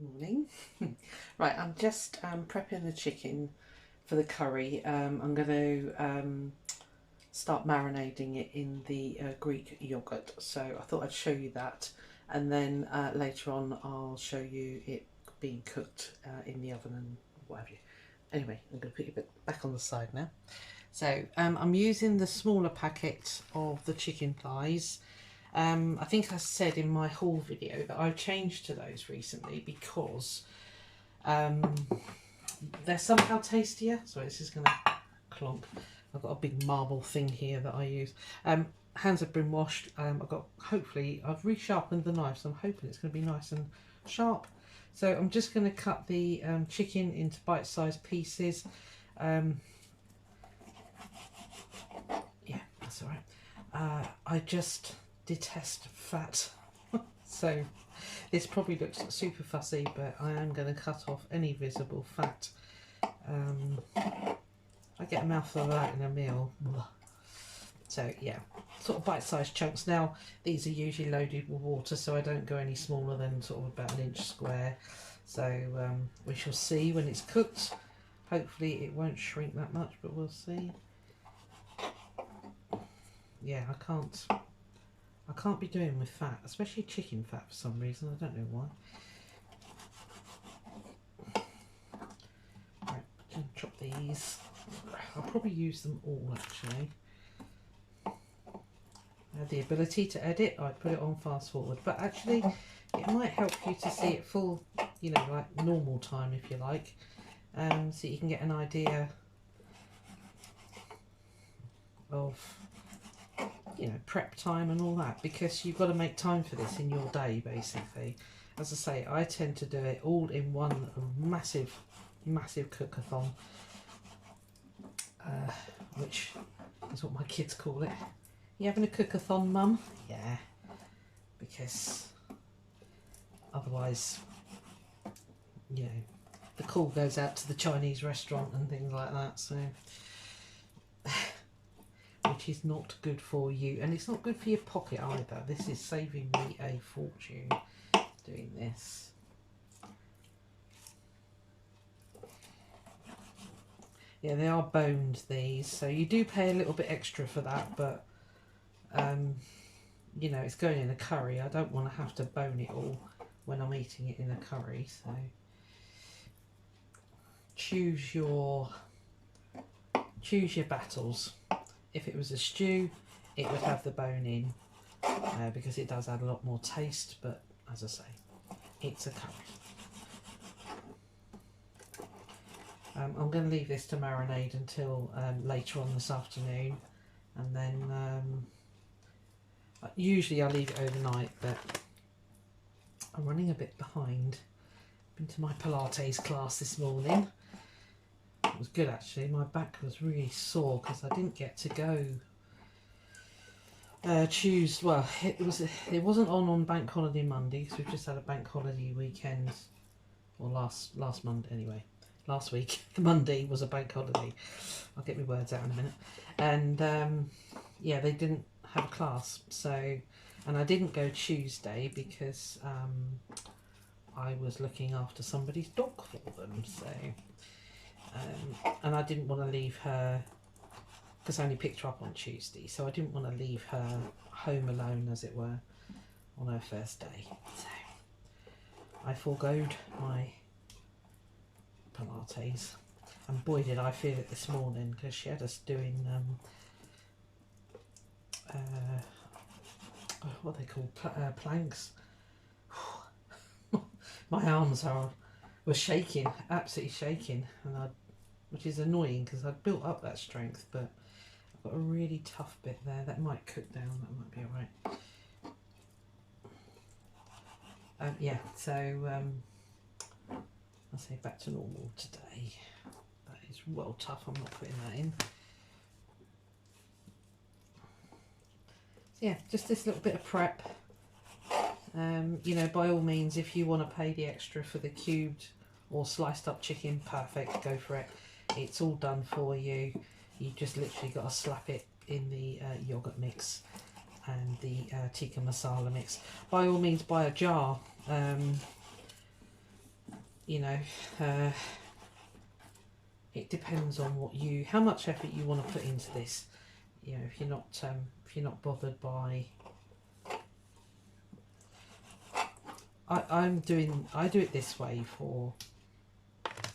Morning. Right, I'm just prepping the chicken for the curry. I'm going to start marinating it in the Greek yogurt. So I thought I'd show you that, and then later on I'll show you it being cooked in the oven and what have you. Anyway, I'm going to put you back on the side now. So I'm using the smaller packet of the chicken thighs. I think I said in my haul video that I've changed to those recently because they're somehow tastier. Sorry, this is going to clonk. I've got a big marble thing here that I use. Hands have been washed. Hopefully I've resharpened the knife, so I'm hoping it's going to be nice and sharp. So I'm just going to cut the chicken into bite-sized pieces. Yeah, that's all right. I just detest fat, so this probably looks super fussy, but I am going to cut off any visible fat. I get a mouthful of that in a meal. So yeah, sort of bite-sized chunks. Now these are usually loaded with water, so I don't go any smaller than sort of about 1 inch square. So we shall see when it's cooked. Hopefully it won't shrink that much, but we'll see. Yeah, I can't be doing with fat, especially chicken fat for some reason. I don't know why. Right, I'm going to chop these. I'll probably use them all actually. I have the ability to edit. I put it on fast forward, but actually it might help you to see it full, you know, like normal time if you like, so you can get an idea of, you know, prep time and all that, because you've got to make time for this in your day basically. As I say, I tend to do it all in one massive cookathon, which is what my kids call it. You having a cookathon, Mum? Yeah, because otherwise, you know, the call goes out to the Chinese restaurant and things like that, so which is not good for you, and it's not good for your pocket either. This is saving me a fortune doing this. Yeah, they are boned, these, so you do pay a little bit extra for that, but you know, it's going in a curry. I don't want to have to bone it all when I'm eating it in a curry, so choose your battles. If it was a stew, it would have the bone in, because it does add a lot more taste, but as I say, it's a curry. I'm going to leave this to marinate until later on this afternoon, and then usually I leave it overnight, but I'm running a bit behind. Been to my Pilates class this morning. It was good actually. My back was really sore because I didn't get to go Tuesday. Well, it wasn't on bank holiday Monday because we've just had a bank holiday weekend, or last Monday anyway. Last week, the Monday was a bank holiday. I'll get my words out in a minute. And yeah, they didn't have a class, so, and I didn't go Tuesday because I was looking after somebody's dog for them, so and I didn't want to leave her, because I only picked her up on Tuesday, so I didn't want to leave her home alone, as it were, on her first day. So I foregoed my Pilates, and boy did I feel it this morning, because she had us doing what they call planks. My arms were shaking, absolutely shaking, and which is annoying because I'd built up that strength, but I've got a really tough bit there that might cook down. That might be all right. Yeah, so I'll say back to normal today. That is well tough. I'm not putting that in. So yeah, just this little bit of prep. You know, by all means, if you want to pay the extra for the cubed or sliced up chicken, perfect, go for it. It's all done for you. You just literally got to slap it in the yogurt mix and the tikka masala mix. By all means, buy a jar. you know, it depends on how much effort you want to put into this. You know, if you're not bothered by, I do it this way for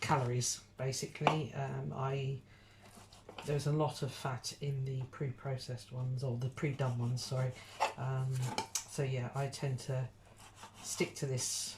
calories basically. There's a lot of fat in the pre-processed ones, or the pre-done ones, sorry. So yeah, I tend to stick to this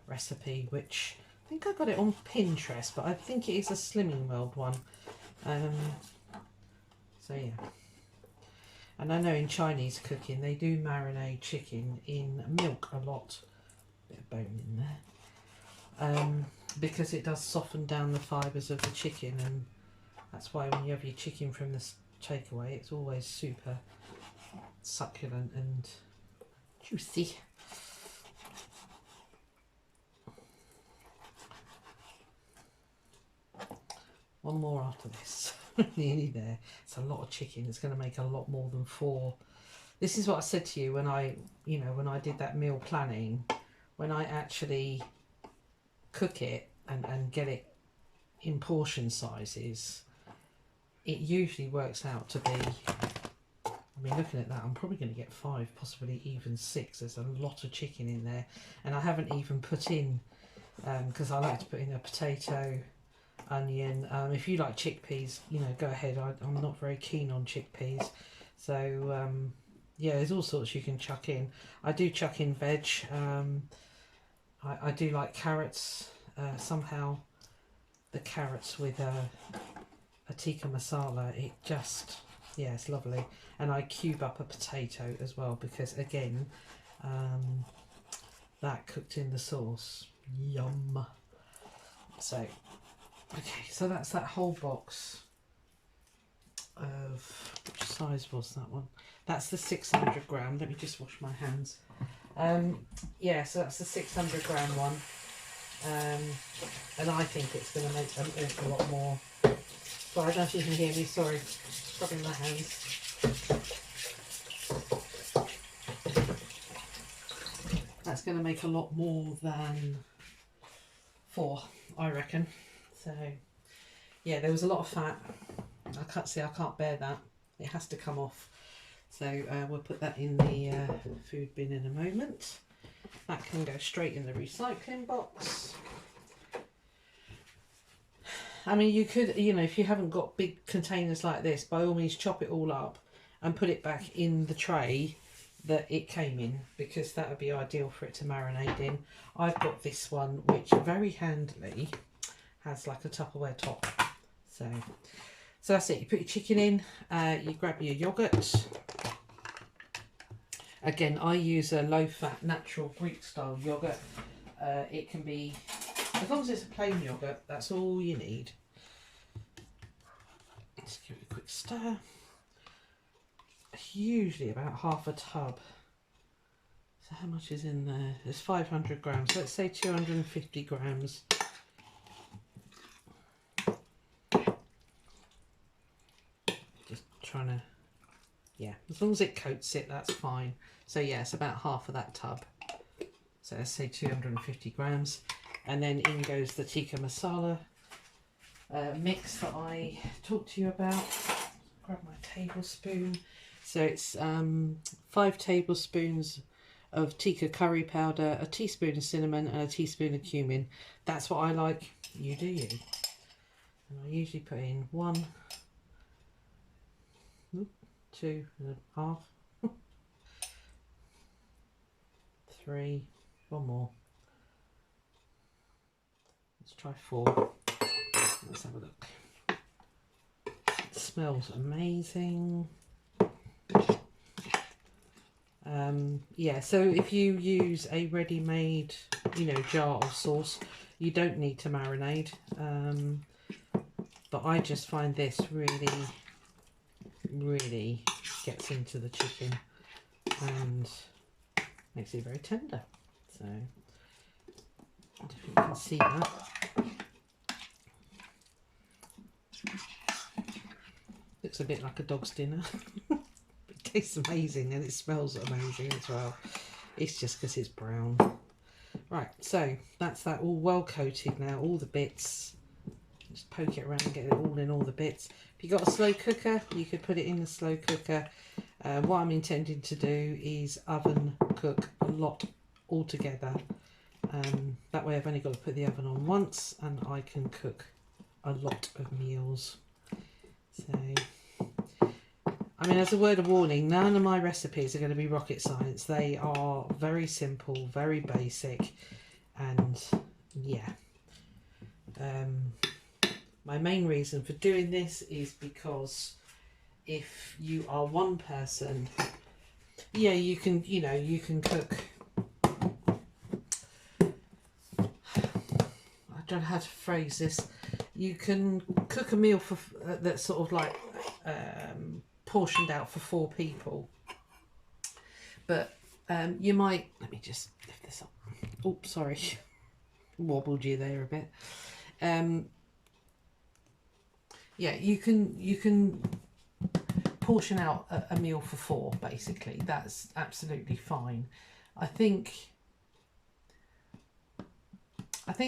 recipe, which I think I got it on Pinterest, but I think it is a Slimming World one. So yeah, and I know in Chinese cooking they do marinate chicken in milk a lot. Bit of bone in there, because it does soften down the fibres of the chicken, and that's why when you have your chicken from the takeaway, it's always super succulent and juicy. One more after this. Nearly there. It's a lot of chicken. It's going to make a lot more than 4. This is what I said to you when I did that meal planning. When I actually cook it and get it in portion sizes, it usually works out to be, I mean, looking at that, I'm probably going to get 5, possibly even 6. There's a lot of chicken in there, and I haven't even put in, because I like to put in a potato, onion. If you like chickpeas, you know, go ahead. I'm not very keen on chickpeas, so yeah, there's all sorts you can chuck in. I do chuck in veg. I do like carrots. Somehow the carrots with a tikka masala, it just, yeah, it's lovely. And I cube up a potato as well, because again, that cooked in the sauce, yum. So okay, so that's that whole box of, which size was that one? That's the 600 gram. Let me just wash my hands. Yeah, so that's the 600 gram one. And I think it's going to make an awful lot more. But I don't know if you can hear me, sorry, rubbing my hands. That's going to make a lot more than 4, I reckon. So yeah, there was a lot of fat. I can't bear that. It has to come off. So we'll put that in the food bin in a moment. That can go straight in the recycling box. I mean, you could, you know, if you haven't got big containers like this, by all means chop it all up and put it back in the tray that it came in, because that would be ideal for it to marinate in. I've got this one, which very handily has like a Tupperware top. So that's it. You put your chicken in, you grab your yoghurt. Again, I use a low-fat, natural Greek-style yoghurt. It can be, as long as it's a plain yoghurt, that's all you need. Just give it a quick stir. Usually about half a tub. So how much is in there? There's 500 grams. So let's say 250 grams. Just trying to, yeah, as long as it coats it, that's fine. So yeah, it's about half of that tub. So let's say 250 grams. And then in goes the tikka masala mix that I talked to you about. Grab my tablespoon. So it's 5 tablespoons of tikka curry powder, a teaspoon of cinnamon and a teaspoon of cumin. That's what I like. You do you. And I usually put in 1, 2.5, 3, 1 more. Let's try 4. Let's have a look. It smells amazing. Yeah, so if you use a ready-made, you know, jar of sauce, you don't need to marinate. But I just find this really gets into the chicken and makes it very tender. So I don't know if you can see that. Looks a bit like a dog's dinner. It tastes amazing and it smells amazing as well. It's just because it's brown. Right, so that's that all well coated now, all the bits. Just poke it around and get it all in all the bits. If you've got a slow cooker, you could put it in the slow cooker. What I'm intending to do is oven cook a lot altogether. That way I've only got to put the oven on once and I can cook a lot of meals. So, I mean, as a word of warning, none of my recipes are going to be rocket science. They are very simple, very basic, and yeah. My main reason for doing this is because if you are one person, yeah, you can cook. I don't know how to phrase this. You can cook a meal for that's sort of like portioned out for 4 people. But you might, let me just lift this up. Oh, sorry, wobbled you there a bit. Yeah, you can portion out a meal for 4, basically. That's absolutely fine. I think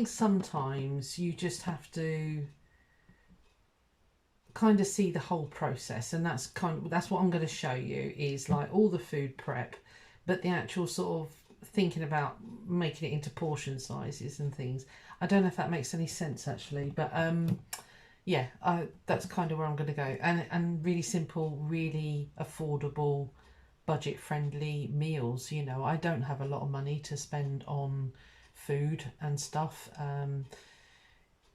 sometimes you just have to kind of see the whole process, and that's what I'm going to show you, is like all the food prep, but the actual sort of thinking about making it into portion sizes and things. I don't know if that makes any sense actually, but yeah, that's kind of where I'm going to go. And really simple, really affordable, budget friendly meals. You know, I don't have a lot of money to spend on food and stuff.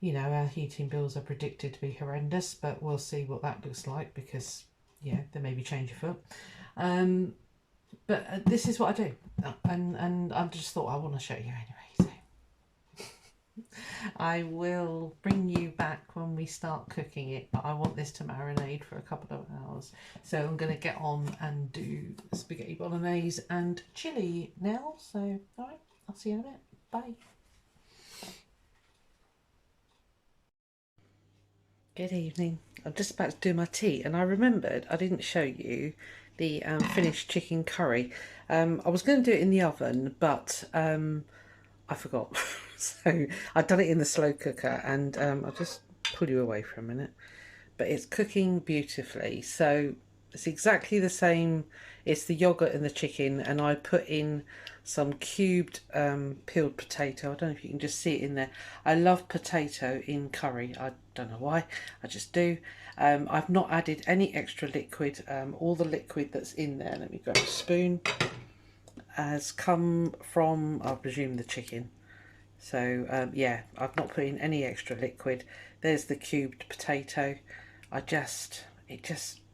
You know, our heating bills are predicted to be horrendous, but we'll see what that looks like, because yeah, there may be change afoot. But this is what I do, and I just thought I want to show you anyway. So I will bring you back when we start cooking it, but I want this to marinate for a couple of hours. So I'm going to get on and do spaghetti bolognese and chili now. So, all right, I'll see you in a bit. Bye. Good evening. I'm just about to do my tea, and I remembered I didn't show you the finished chicken curry. I was going to do it in the oven, but I forgot. So I've done it in the slow cooker, and I'll just pull you away for a minute. But it's cooking beautifully. So it's exactly the same. It's the yogurt and the chicken, and I put in some cubed peeled potato. I don't know if you can just see it in there. I love potato in curry. I don't know why, I just do. I've not added any extra liquid. All the liquid that's in there, let me grab a spoon, has come from, I presume, the chicken. So yeah, I've not put in any extra liquid. There's the cubed potato.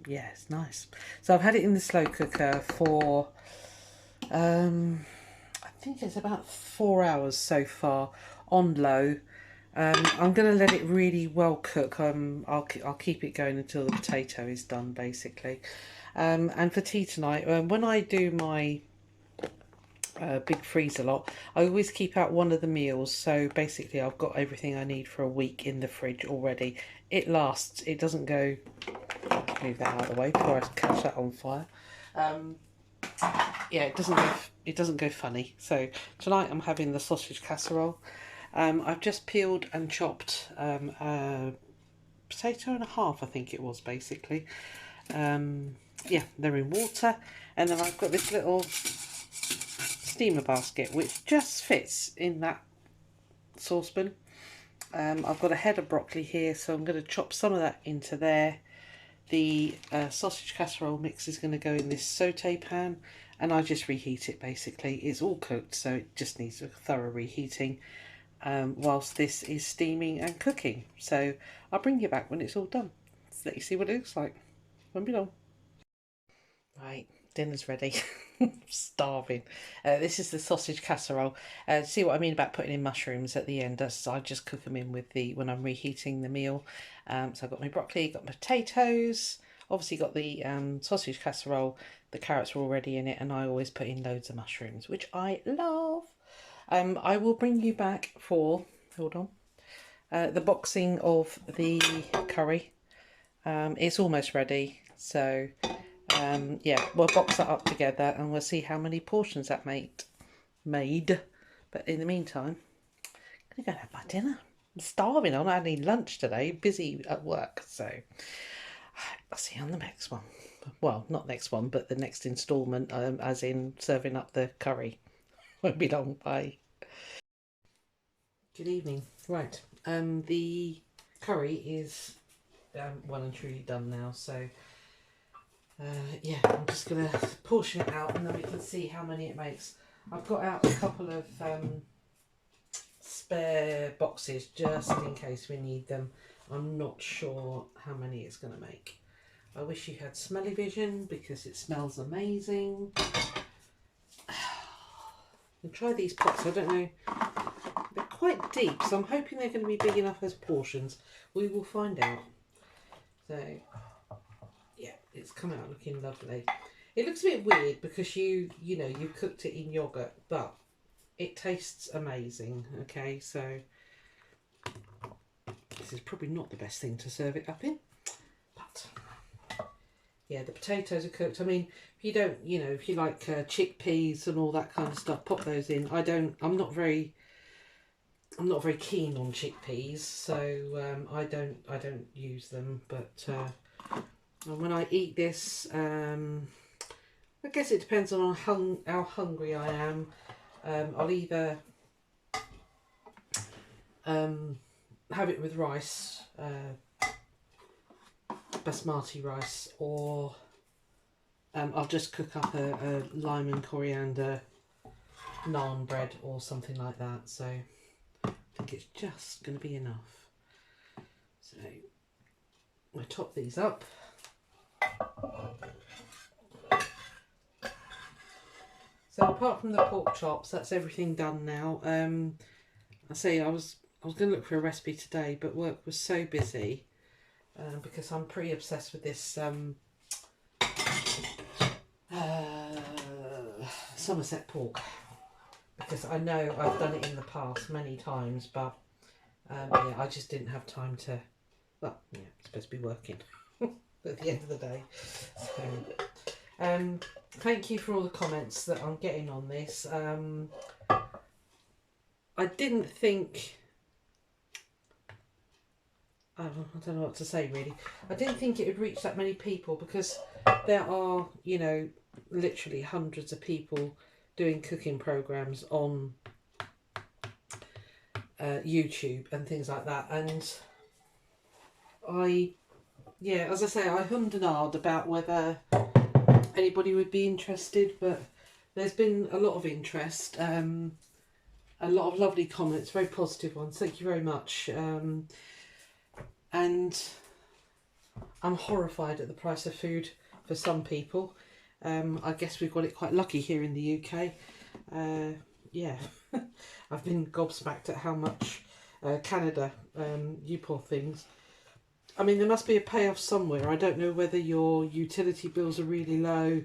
Yeah, it's nice. So I've had it in the slow cooker for I think it's about 4 hours so far on low. I'm going to let it really well cook. I'll keep it going until the potato is done, basically. And for tea tonight, when I do my big freezer lot, I always keep out one of the meals. So basically, I've got everything I need for a week in the fridge already. It lasts. It doesn't go. Move that out of the way before I catch that on fire. Yeah, it doesn't go funny. So tonight I'm having the sausage casserole. I've just peeled and chopped a potato and a half, I think it was, basically. Yeah, they're in water, and then I've got this little steamer basket which just fits in that saucepan. I've got a head of broccoli here, so I'm going to chop some of that into there. The sausage casserole mix is going to go in this saute pan, and I just reheat it, basically. It's all cooked, so it just needs a thorough reheating whilst this is steaming and cooking. So I'll bring you back when it's all done, so let you see what it looks like. Won't be long. Right, dinner's ready. Starving. This is the sausage casserole. See what I mean about putting in mushrooms at the end? I just cook them in with when I'm reheating the meal. So I've got my broccoli, got my potatoes, obviously got the sausage casserole. The carrots are already in it, and I always put in loads of mushrooms, which I love. I will bring you back for, hold on, the boxing of the curry. It's almost ready, so yeah, we'll box that up together and we'll see how many portions that made. But in the meantime, I'm going to go and have my dinner. I'm starving. I'm not had any lunch today. Busy at work. So I'll see you on the next one. Well, not next one, but the next instalment, as in serving up the curry. Won't be long. Bye. Good evening. Right. The curry is well and truly done now. So yeah, I'm just going to portion it out and then we can see how many it makes. I've got out a couple of spare boxes just in case we need them. I'm not sure how many it's going to make. I wish you had smelly vision because it smells amazing. I'll try these pots. I don't know. They're quite deep, so I'm hoping they're going to be big enough as portions. We will find out. So yeah, it's come out looking lovely. It looks a bit weird because you know you've cooked it in yogurt, but it tastes amazing. Okay, so this is probably not the best thing to serve it up in, but yeah, the potatoes are cooked. I mean, if you don't, you know, if you like chickpeas and all that kind of stuff, pop those in. I'm not very keen on chickpeas, so I don't use them. But when I eat this, I guess it depends on how hungry I am. I'll either have it with rice, basmati rice, or I'll just cook up a lime and coriander naan bread or something like that. So I think it's just going to be enough. So I top these up. So apart from the pork chops, that's everything done now. I say I was going to look for a recipe today, but work was so busy because I'm pretty obsessed with this Somerset pork, because I know I've done it in the past many times, but yeah, I just didn't have time to. Well, yeah, I'm supposed to be working at the end of the day. So, thank you for all the comments that I'm getting on this. I didn't think. I don't know what to say really. I didn't think it would reach that many people because there are, you know, literally hundreds of people doing cooking programs on YouTube and things like that. And yeah, as I say, I hummed and ahed about whether anybody would be interested, but there's been a lot of interest, a lot of lovely comments, very positive ones. Thank you very much. And I'm horrified at the price of food for some people. I guess we've got it quite lucky here in the UK. Yeah, I've been gobsmacked at how much Canada, you poor things. I mean, there must be a payoff somewhere. I don't know whether your utility bills are really low.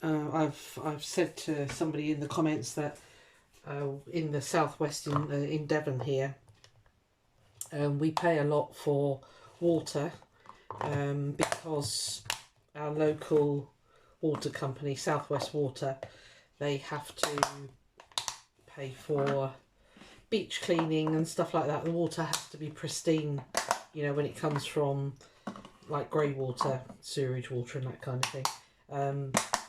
I've said to somebody in the comments that in the southwest in Devon here, we pay a lot for water because our local water company, Southwest Water, they have to pay for beach cleaning and stuff like that. The water has to be pristine, you know, when it comes from like grey water, sewerage water and that kind of thing.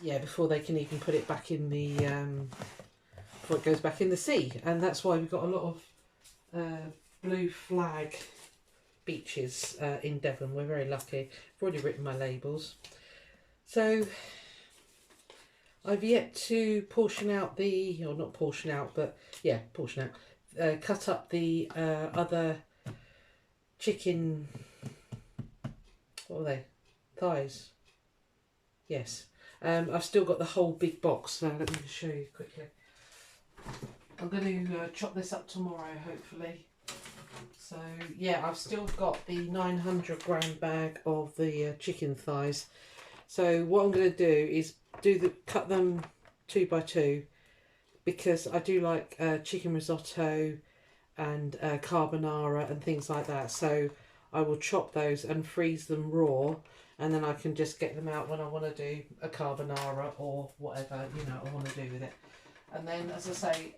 Yeah, before they can even put it back in the, before it goes back in the sea. And that's why we've got a lot of blue flag beaches in Devon. We're very lucky. I've already written my labels. So I've yet to portion out the, or not portion out, but yeah, portion out, cut up the other chicken, what are they, thighs, yes. I've still got the whole big box, so let me just show you quickly. I'm going to chop this up tomorrow, hopefully. So yeah, I've still got the 900 gram bag of the chicken thighs. So what I'm going to do is cut them 2 by 2, because I do like chicken risotto and carbonara and things like that. So I will chop those and freeze them raw, and then I can just get them out when I want to do a carbonara or whatever, you know, I want to do with it. And then, as I say,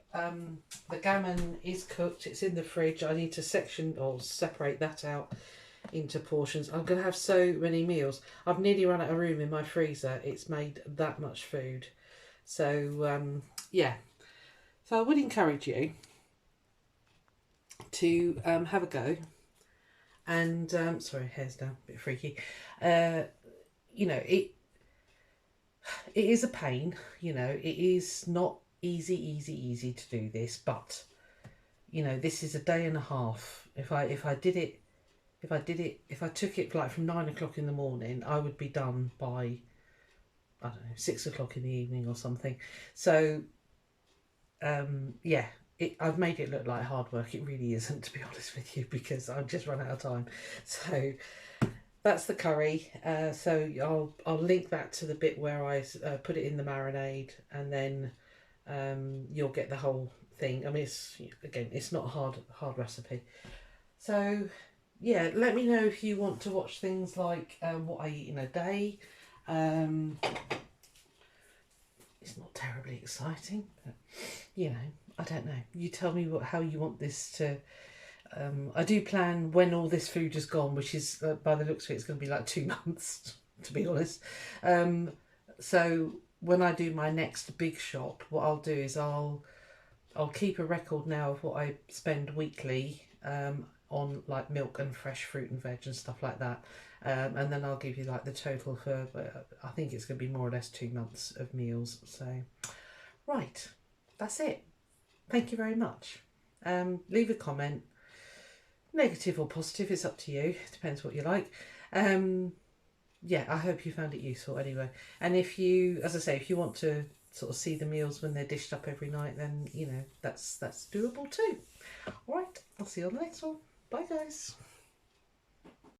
the gammon is cooked. It's in the fridge. I need to section or separate that out into portions. I'm going to have so many meals. I've nearly run out of room in my freezer. It's made that much food. So, yeah. So I would encourage you to have a go. And, sorry, hair's down, a bit freaky. You know, it is a pain. You know, it is not easy to do this, but you know, this is a day and a half. If I took it like from 9 o'clock in the morning, I would be done by, I don't know, 6 o'clock in the evening or something. So yeah, I've made it look like hard work. It really isn't, to be honest with you, because I've just run out of time. So that's the curry. So I'll link that to the bit where I put it in the marinade, and then you'll get the whole thing. I mean, it's not a hard recipe. So yeah, let me know if you want to watch things like what I eat in a day. It's not terribly exciting, but you know, I don't know. You tell me how you want this to. I do plan when all this food is gone, which is by the looks of it, it's going to be like 2 months, to be honest. So when I do my next big shop, what I'll do is I'll keep a record now of what I spend weekly on like milk and fresh fruit and veg and stuff like that. And then I'll give you like the total for, I think it's going to be more or less 2 months of meals. So, right, that's it. Thank you very much. Leave a comment, negative or positive, it's up to you. Depends what you like. Yeah, I hope you found it useful anyway. And if you, as I say, if you want to sort of see the meals when they're dished up every night, then, you know, that's doable too. All right, I'll see you on the next one. Bye, guys.